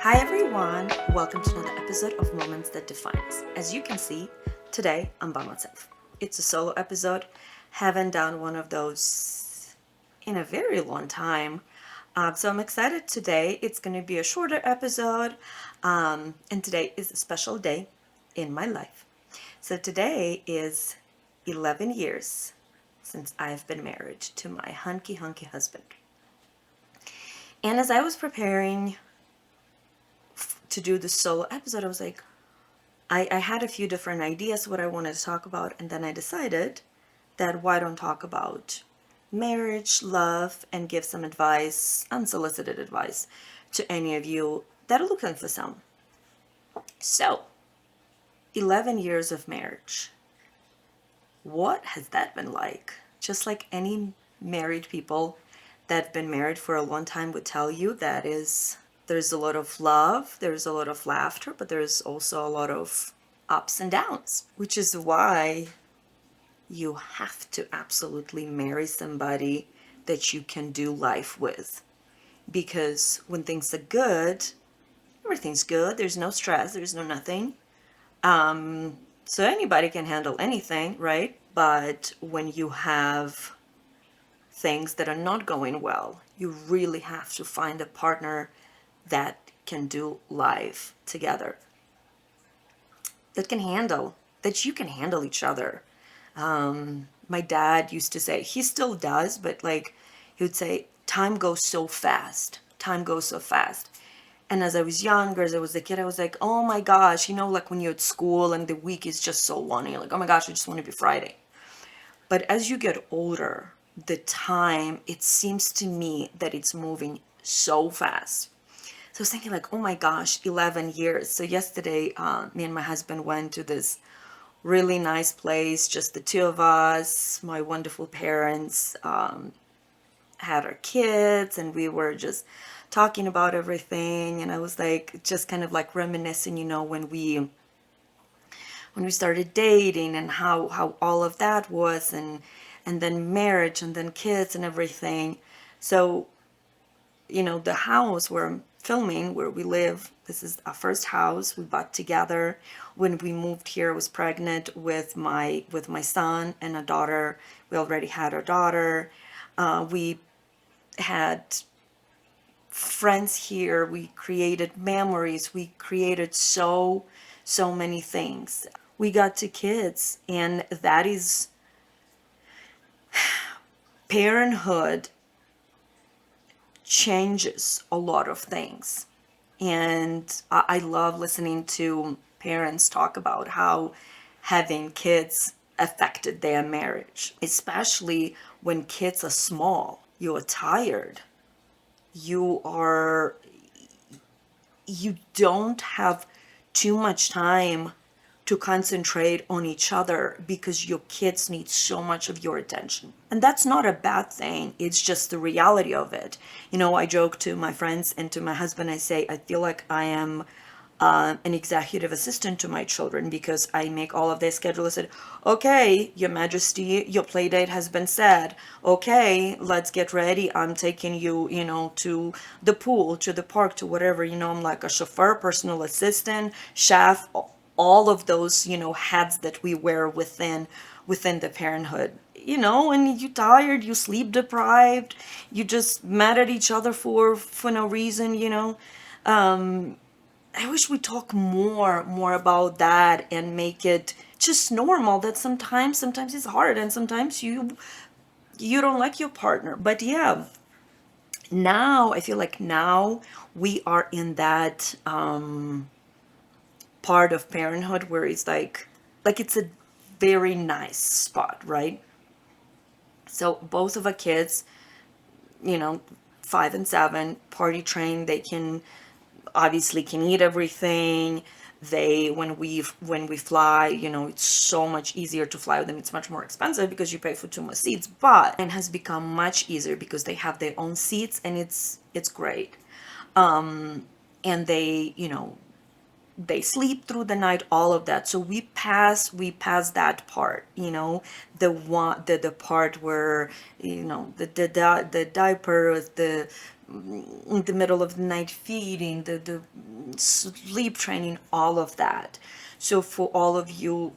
Hi everyone, welcome to another episode of Moments That Define Us. As you can see, today I'm by myself. It's a solo episode. Haven't done one of those in a very long time. So I'm excited today. It's going to be a shorter episode. And today is a special day in my life. So today is 11 years since I've been married to my hunky husband. And as I was preparing to do the solo episode, I was like, I had a few different ideas what I wanted to talk about, and then I decided that why don't talk about marriage, love, and give some advice, unsolicited advice, to any of you that are looking for some. So, 11 years of marriage. What has that been like? Just like any married people that have been married for a long time would tell you, there's a lot of love, there's a lot of laughter, but there's also a lot of ups and downs, which is why you have to absolutely marry somebody that you can do life with. Because when things are good, everything's good, there's no stress, there's no nothing. So anybody can handle anything, right? But when you have things that are not going well, you really have to find a partner that can do life together, that you can handle each other. My dad used to say, he still does, but like he would say, time goes so fast. Time goes so fast. And as I was younger, as I was a kid, I was like, oh my gosh, like when you're at school and the week is just so long, and you're like, oh my gosh, I just want to be Friday. But as you get older, the time, it seems to me that it's moving so fast. So I was thinking like, oh my gosh, 11 years. So yesterday, me and my husband went to this really nice place, just the two of us. My wonderful parents had our kids, and we were just talking about everything. And I was like, just kind of like reminiscing, when we started dating and how all of that was, and then marriage and then kids and everything. So the house where I'm filming, where we live, this is our first house we bought together. When we moved here, I was pregnant with my son and a daughter. We already had a daughter. We had friends here. We created memories. We created so many things. We got to kids, and that is parenthood changes a lot of things. And I love listening to parents talk about how having kids affected their marriage, especially when kids are small. You are tired. You don't have too much time to concentrate on each other because your kids need so much of your attention. And that's not a bad thing. It's just the reality of it. I joke to my friends and to my husband, I say, I feel like I am an executive assistant to my children because I make all of their schedule. I said, okay, Your Majesty, your play date has been set. Okay, let's get ready. I'm taking you, to the pool, to the park, to whatever. I'm like a chauffeur, personal assistant, chef, all of those, hats that we wear within the parenthood. And you tired, you sleep deprived, you just mad at each other for no reason. I wish we talk more about that and make it just normal, that sometimes it's hard, and sometimes you don't like your partner. But yeah, now I feel like now we are in that part of parenthood where it's like it's a very nice spot, right? So both of our kids, 5 and 7, party trained. They can obviously can eat everything. They when we fly, it's so much easier to fly with them. It's much more expensive because you pay for 2 more seats, but it has become much easier because they have their own seats, and it's great. And they sleep through the night, all of that. So we pass that part, the part where the diaper, the in the middle of the night feeding, the sleep training, all of that. So for all of you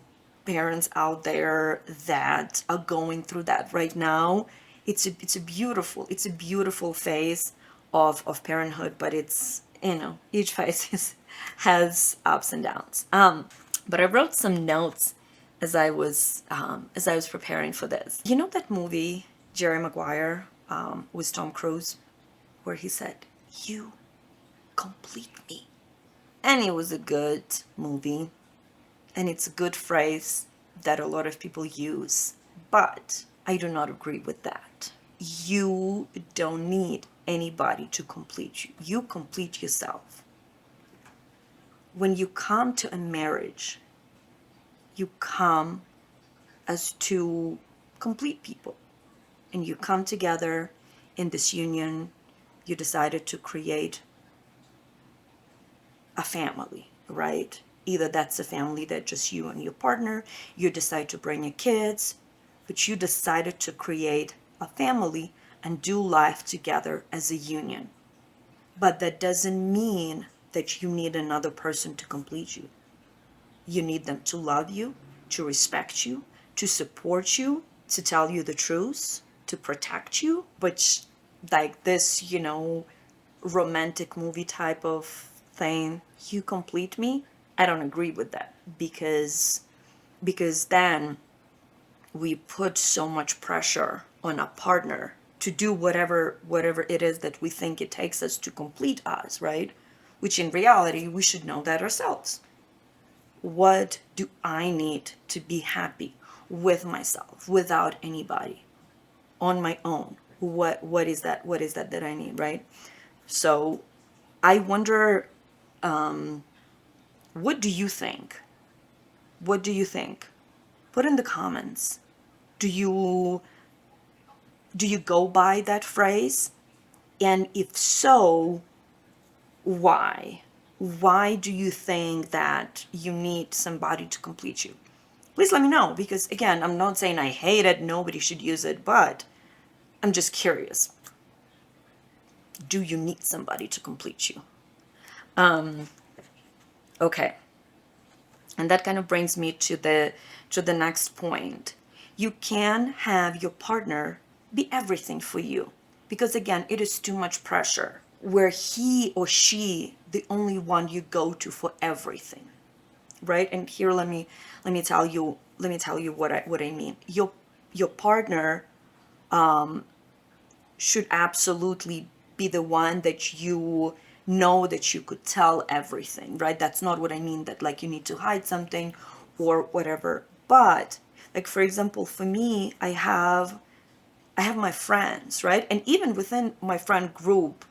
parents out there that are going through that right now, it's a beautiful phase of parenthood, but it's, each phase has ups and downs. But I wrote some notes as I was preparing for this. You know that movie Jerry Maguire, with Tom Cruise, where he said, "You complete me," and it was a good movie, and it's a good phrase that a lot of people use, but I do not agree with that. You don't need anybody to complete you. You complete yourself. When you come to a marriage, you come as two complete people, and you come together in this union. You decided to create a family, right? Either that's a family that just you and your partner, you decide to bring your kids, but you decided to create a family and do life together as a union. But that doesn't mean that you need another person to complete you. You need them to love you, to respect you, to support you, to tell you the truth, to protect you. But like this, romantic movie type of thing, you complete me, I don't agree with that, because then we put so much pressure on a partner to do whatever it is that we think it takes us to complete us, right? Which in reality we should know that ourselves. What do I need to be happy with myself without anybody, on my own? What is that I need, right? So I wonder, what do you think? What do you think? Put in the comments. Do you go by that phrase? And if so, why? Why do you think that you need somebody to complete you? Please let me know, because again, I'm not saying I hate it, nobody should use it, but I'm just curious. Do you need somebody to complete you? Okay. And that kind of brings me to the next point. You can have your partner be everything for you, because again, it is too much pressure where he or she the only one you go to for everything, right? And here, let me tell you what I mean. Your partner should absolutely be the one that you know that you could tell everything, right? That's not what I mean, that like you need to hide something or whatever. But like, for example, for me, I have my friends, right? And even within my friend group,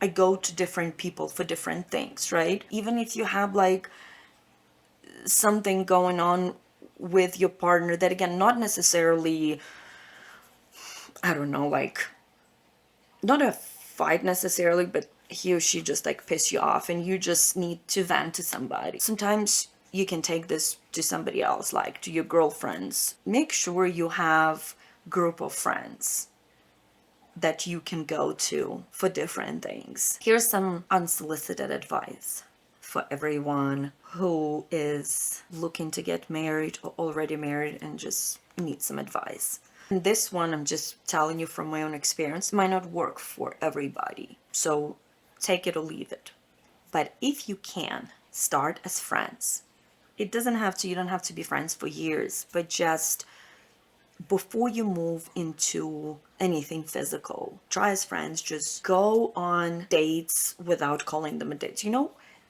I go to different people for different things, right? Even if you have like something going on with your partner that, again, not necessarily, I don't know, like, not a fight necessarily, but he or she just like piss you off and you just need to vent to somebody. Sometimes you can take this to somebody else, like to your girlfriends. Make sure you have group of friends that you can go to for different things. Here's some unsolicited advice for everyone who is looking to get married or already married and just needs some advice. And this one, I'm just telling you from my own experience, might not work for everybody. So take it or leave it. But if you can, start as friends. You don't have to be friends for years, but just before you move into anything physical, try as friends, just go on dates without calling them a date.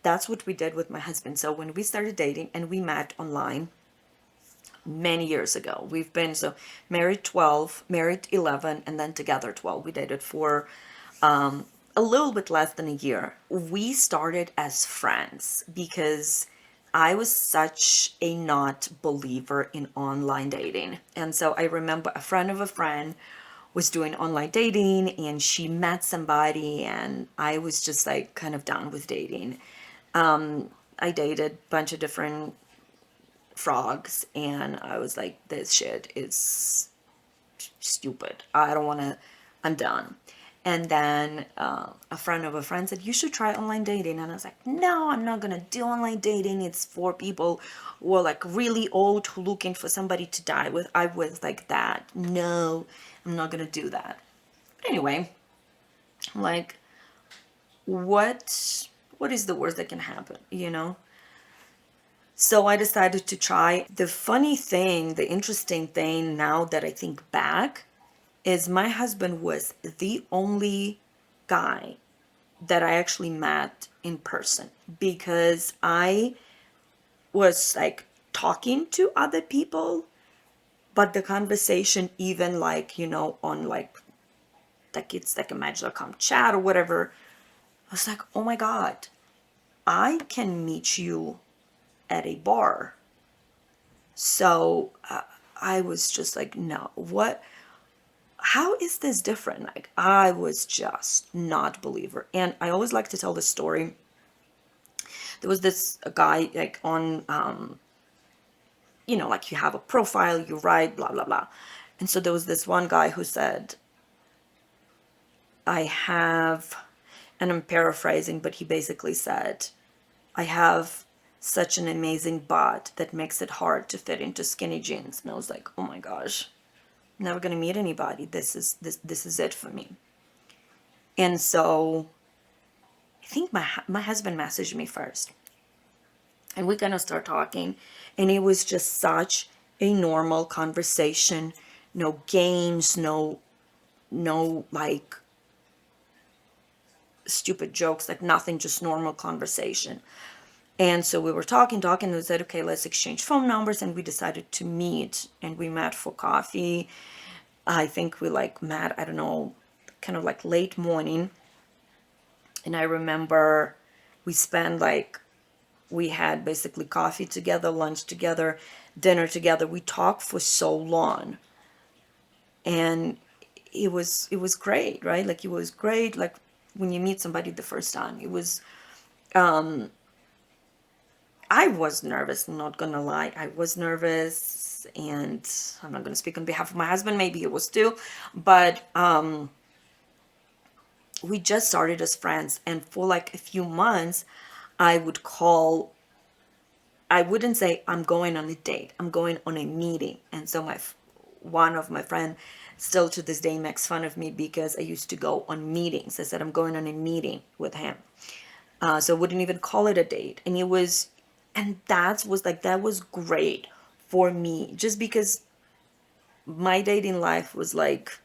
That's what we did with my husband. So when we started dating and we met online many years ago, we've been married 12, married 11, and then together 12. We dated for a little bit less than a year. We started as friends because I was such a not believer in online dating. And so I remember a friend of a friend was doing online dating and she met somebody, and I was just like kind of done with dating. I dated a bunch of different frogs and I was like, this shit is stupid. I don't want to, I'm done. And then a friend of a friend said, you should try online dating. And I was like, no, I'm not going to do online dating. It's for people who are like really old, who looking for somebody to die with. I was like that. No, I'm not going to do that. But anyway, like, what is the worst that can happen, you know? So I decided to try. The funny thing, the interesting thing now that I think back, is my husband was the only guy that I actually met in person, because I was like talking to other people, but the conversation, even like, you know, on like it's like a Match.com chat or whatever, I was like, oh my God, I can meet you at a bar. So I was just like, no, what? How is this different? Like, I was just not a believer. And I always like to tell this story. There was this guy like on, you know, like you have a profile, you write, blah, blah, blah. And so there was this one guy who said, I have, and I'm paraphrasing, but he basically said, I have such an amazing butt that makes it hard to fit into skinny jeans. And I was like, oh my gosh, I'm never gonna meet anybody. This is it for me. And so I think my husband messaged me first, and we kind of start talking, and it was just such a normal conversation. No games, no like stupid jokes, like nothing, just normal conversation. And so we were talking, and we said, okay, let's exchange phone numbers, and we decided to meet, and we met for coffee. I think we like met, I don't know, kind of like late morning. And I remember we spent like, we had basically coffee together, lunch together, dinner together. We talked for so long, and it was great, right? Like, it was great. Like, when you meet somebody the first time, it was, I was nervous, I'm not gonna lie. I was nervous, and I'm not gonna speak on behalf of my husband, maybe he was too, but we just started as friends, and for like a few months, I would call, I wouldn't say I'm going on a date, I'm going on a meeting. And so one of my friend still to this day makes fun of me because I used to go on meetings. I said I'm going on a meeting with him. So I wouldn't even call it a date. And it was, and that was great for me, just because my dating life was like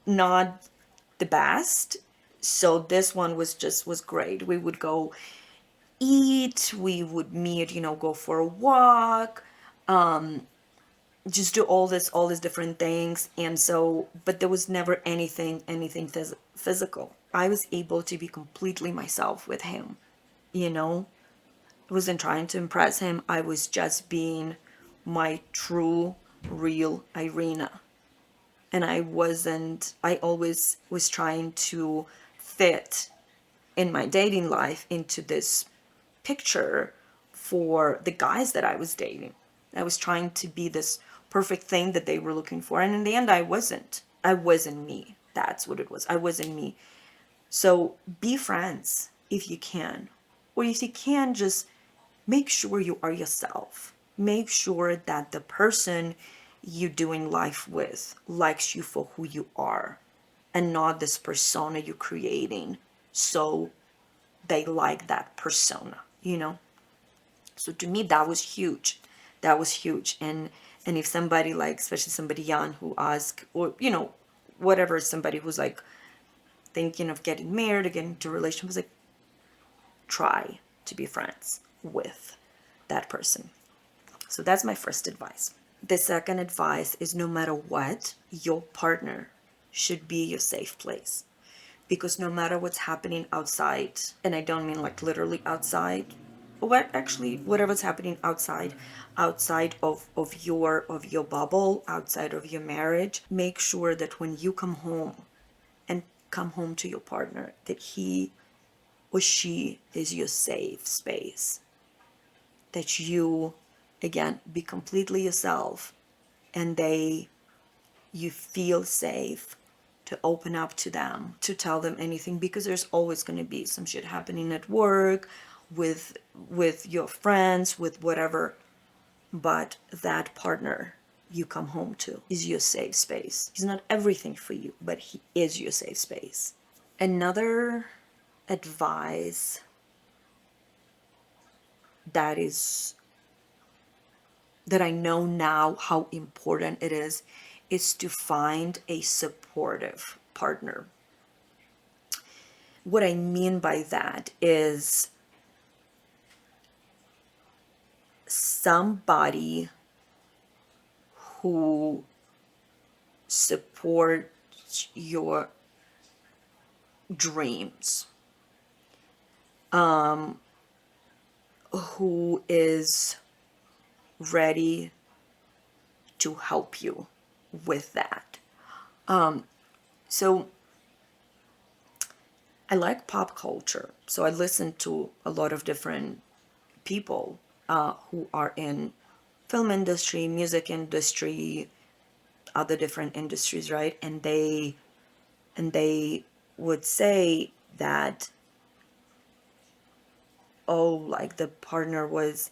not the best. So this one was great. We would go eat, we would meet, you know, go for a walk, just do all these different things. And so, but there was never anything physical. I was able to be completely myself with him, you know. I wasn't trying to impress him. I was just being my true, real Iryna. And I always was trying to fit in my dating life into this picture for the guys that I was dating. I was trying to be this perfect thing that they were looking for. And in the end, I wasn't. I wasn't me. That's what it was. I wasn't me. So be friends if you can. Or if you can, just make sure you are yourself. Make sure that the person you're doing life with likes you for who you are, and not this persona you're creating so they like that persona, you know? So to me, that was huge. That was huge. And if somebody like, especially somebody young who asks, or, you know, whatever, somebody who's like thinking of getting married or getting into a relationship, was like, try to be friends with that person. So that's my first advice. The second advice is, no matter what, your partner should be your safe place. Because no matter what's happening outside, and I don't mean like literally outside, what actually, whatever's happening outside of your bubble, outside of your marriage, make sure that when you come home and come home to your partner, that he or she is your safe space. That you, again, be completely yourself, and you feel safe, to open up to them, to tell them anything, because there's always going to be some shit happening at work, with your friends, with whatever. But that partner you come home to is your safe space. He's not everything for you, but he is your safe space. Another advice that is that I know now how important it is to find a supportive partner. What I mean by that is somebody who supports your dreams, who is ready to help you with that. So I like pop culture, so I listen to a lot of different people who are in film industry, music industry, other different industries, right? And they would say that, oh, like the partner was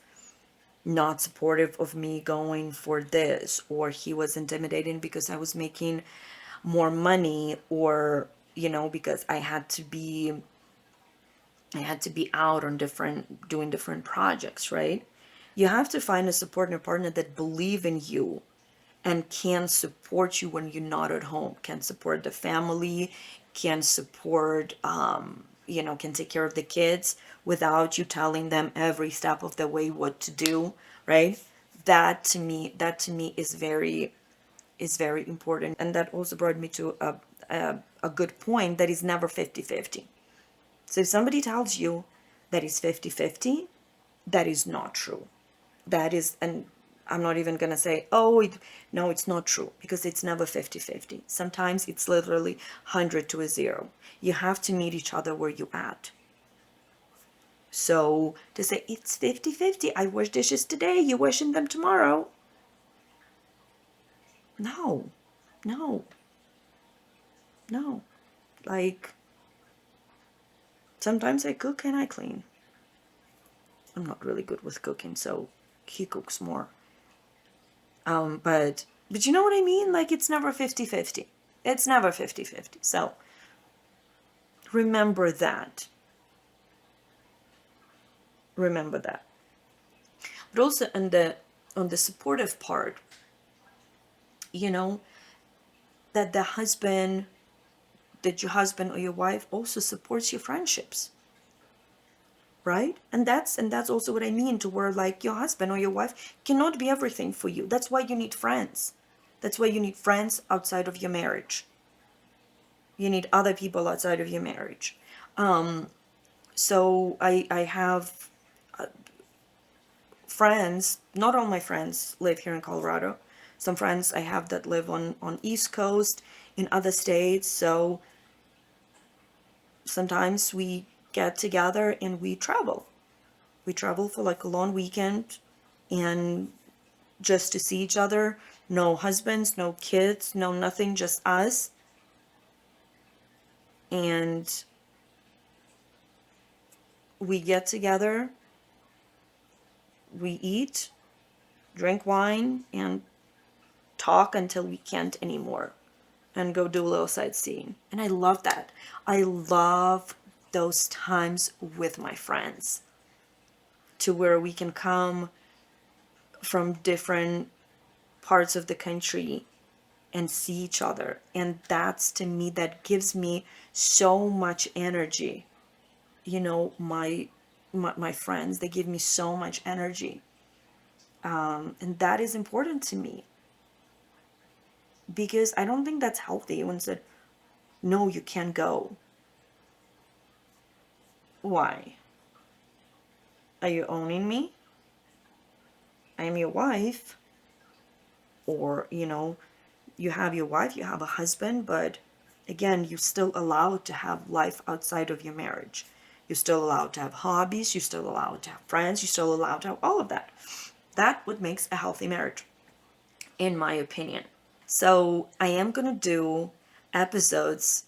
not supportive of me going for this, or he was intimidating because I was making more money, or because I had to be out on doing different projects, right? You have to find a supporting partner that believe in you and can support you when you're not at home, can support the family, can support, can take care of the kids without you telling them every step of the way what to do, right? That to me is very important. And that also brought me to a good point, that is never 50-50. So if somebody tells you that is 50-50, that is not true. That is, and I'm not even going to say, oh, no, it's not true, because it's never 50-50. Sometimes it's literally 100 to a 0. You have to meet each other where you at. So to say it's 50-50, I wash dishes today, you washing them tomorrow. No, no, no. Like, sometimes I cook and I clean. I'm not really good with cooking, so he cooks more. But you know what I mean? Like, it's never 50-50. It's never 50-50. So remember that. Remember that. But also on the supportive part, you know, that your husband or your wife also supports your friendships. Right? And that's also what I mean, to where, like, your husband or your wife cannot be everything for you. That's why you need friends. That's why you need friends outside of your marriage. You need other people outside of your marriage. So I have friends. Not all my friends live here in Colorado. Some friends I have that live on East Coast, in other states. So sometimes we get together and we travel. We travel for like a long weekend, and just to see each other. No husbands, no kids, no nothing, just us. And we get together, we eat, drink wine, and talk until we can't anymore, and go do a little sightseeing. And I love that. I love those times with my friends, to where we can come from different parts of the country and see each other. And that's, to me, that gives me so much energy. My friends, they give me so much energy. And that is important to me, because I don't think that's healthy when said, no, you can't go. Why? Are you owning me? I am your wife. Or, you have your wife, you have a husband, but again, you're still allowed to have life outside of your marriage. You're still allowed to have hobbies, you're still allowed to have friends, you're still allowed to have all of that. That's what makes a healthy marriage, in my opinion. So I am going to do episodes,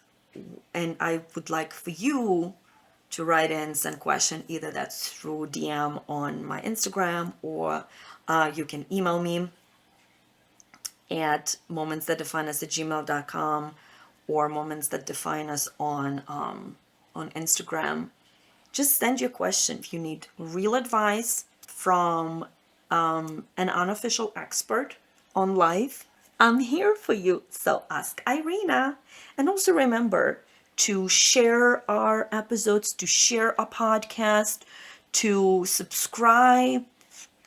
and I would like for you to write in, send question, either that's through DM on my Instagram, or you can email me at momentsthatdefineus@gmail.com, or momentsthatdefineus on Instagram. Just send your question. If you need real advice from an unofficial expert on life, I'm here for you. So ask Iryna. And also remember to share our episodes, to share our podcast, to subscribe.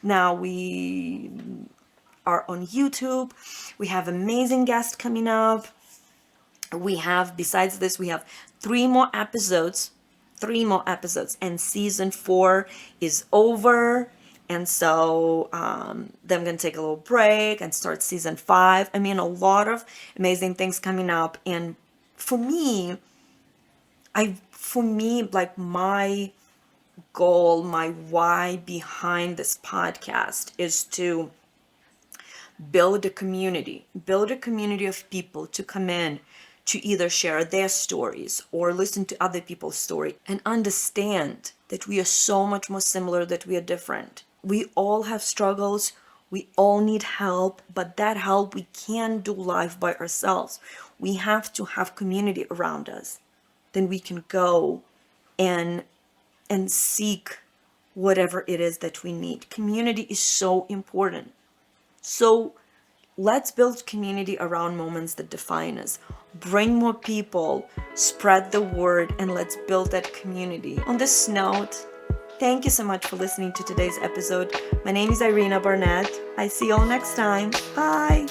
Now we are on YouTube. We have amazing guests coming up. We have, besides this, we have three more episodes, and season 4 is over. And so then I'm going to take a little break and start season 5. I mean, a lot of amazing things coming up. And for me, like, my goal, my why behind this podcast is to build a community of people to come in, to either share their stories or listen to other people's story, and understand that we are so much more similar, that we are different. We all have struggles, we all need help, but that help, we can't do life by ourselves. We have to have community around us. Then we can go and seek whatever it is that we need. Community is so important. So let's build community around Moments That Define Us. Bring more people, spread the word, and let's build that community. On this note, thank you so much for listening to today's episode. My name is Iryna Barnett. I see you all next time. Bye.